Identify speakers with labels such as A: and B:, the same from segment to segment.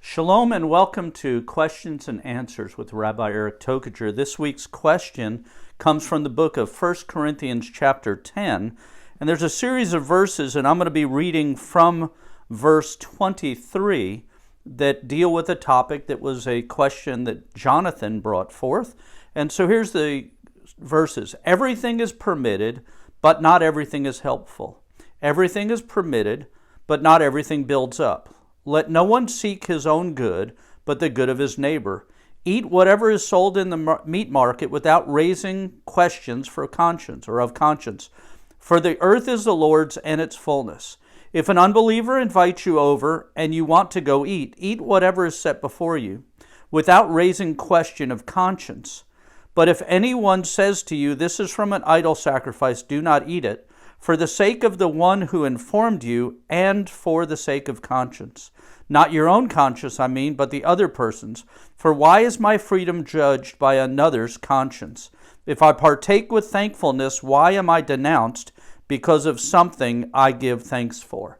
A: Shalom and welcome to Questions and Answers with Rabbi Eric Tokajer. This week's question comes from the book of 1 Corinthians chapter 10. And there's a series of verses, and I'm going to be reading from verse 23 that deal with a topic that was a question that Jonathan brought forth. And so here's the verses. Everything is permitted, but not everything is helpful. Everything is permitted, but not everything builds up. Let no one seek his own good, but the good of his neighbor. Eat whatever is sold in the meat market without raising questions for conscience or of conscience. For the earth is the Lord's and its fullness. If an unbeliever invites you over and you want to go eat, eat whatever is set before you, without raising question of conscience. But if anyone says to you, this is from an idol sacrifice, do not eat it, for the sake of the one who informed you and for the sake of conscience. Not your own conscience, but the other person's. For why is my freedom judged by another's conscience? If I partake with thankfulness, why am I denounced because of something I give thanks for?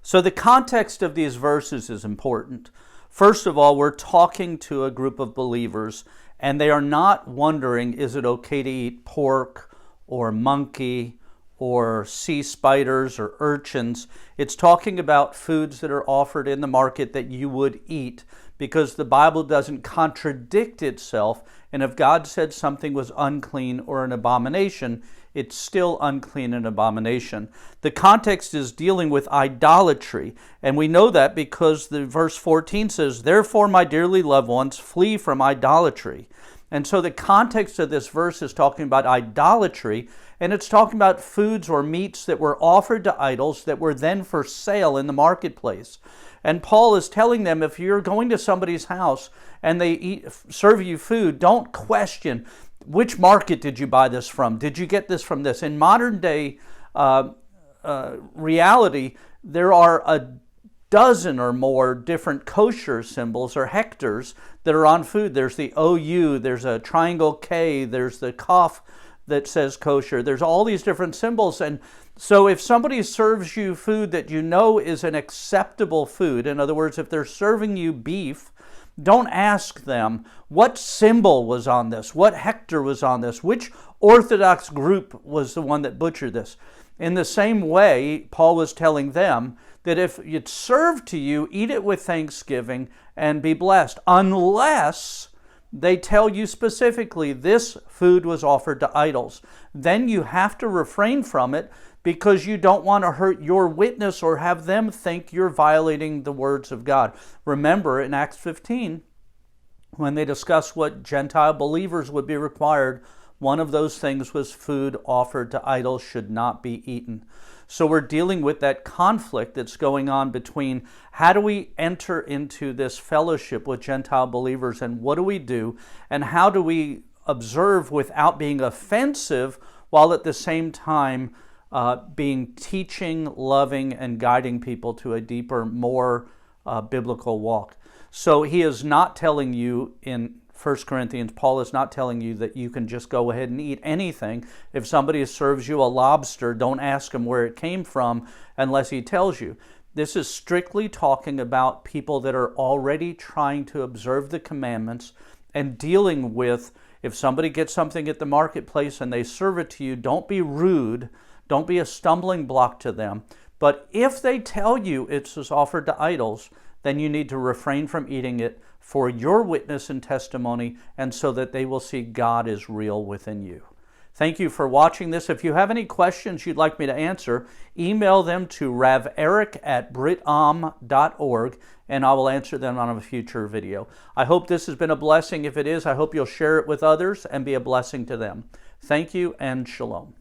A: So the context of these verses is important. First of all, we're talking to a group of believers, and they are not wondering, is it okay to eat pork or monkey or sea spiders or urchins. It's talking about foods that are offered in the market that you would eat, because the Bible doesn't contradict itself, and if God said something was unclean or an abomination, it's still unclean and abomination. The context is dealing with idolatry, and we know that because the verse 14 says, therefore, my dearly loved ones, flee from idolatry. And so the context of this verse is talking about idolatry, and it's talking about foods or meats that were offered to idols that were then for sale in the marketplace. And Paul is telling them, if you're going to somebody's house and they serve you food, don't question, which market did you buy this from? Did you get this from this? In modern day reality, there are a dozen or more different kosher symbols or hectares that are on food. There's the OU, there's a triangle K, there's the Kaf that says kosher. There's all these different symbols. And so if somebody serves you food that you know is an acceptable food, in other words, if they're serving you beef, don't ask them, what symbol was on this? What hectare was on this? Which Orthodox group was the one that butchered this? In the same way, Paul was telling them that if it's served to you, eat it with thanksgiving and be blessed, unless they tell you specifically this food was offered to idols. Then you have to refrain from it because you don't want to hurt your witness or have them think you're violating the words of God. Remember in Acts 15, when they discussed what Gentile believers would be required, one of those things was food offered to idols should not be eaten. So we're dealing with that conflict that's going on between how do we enter into this fellowship with Gentile believers and what do we do, and how do we observe without being offensive while at the same time being teaching, loving, and guiding people to a deeper, more biblical walk. So he is not telling you in 1 Corinthians, Paul is not telling you that you can just go ahead and eat anything. If somebody serves you a lobster, don't ask him where it came from unless he tells you. This is strictly talking about people that are already trying to observe the commandments and dealing with, if somebody gets something at the marketplace and they serve it to you, don't be rude, don't be a stumbling block to them. But if they tell you it's offered to idols, then you need to refrain from eating it for your witness and testimony, and so that they will see God is real within you. Thank you for watching this. If you have any questions you'd like me to answer, email them to RabbiEricT@britam.org, and I will answer them on a future video. I hope this has been a blessing. If it is, I hope you'll share it with others and be a blessing to them. Thank you, and shalom.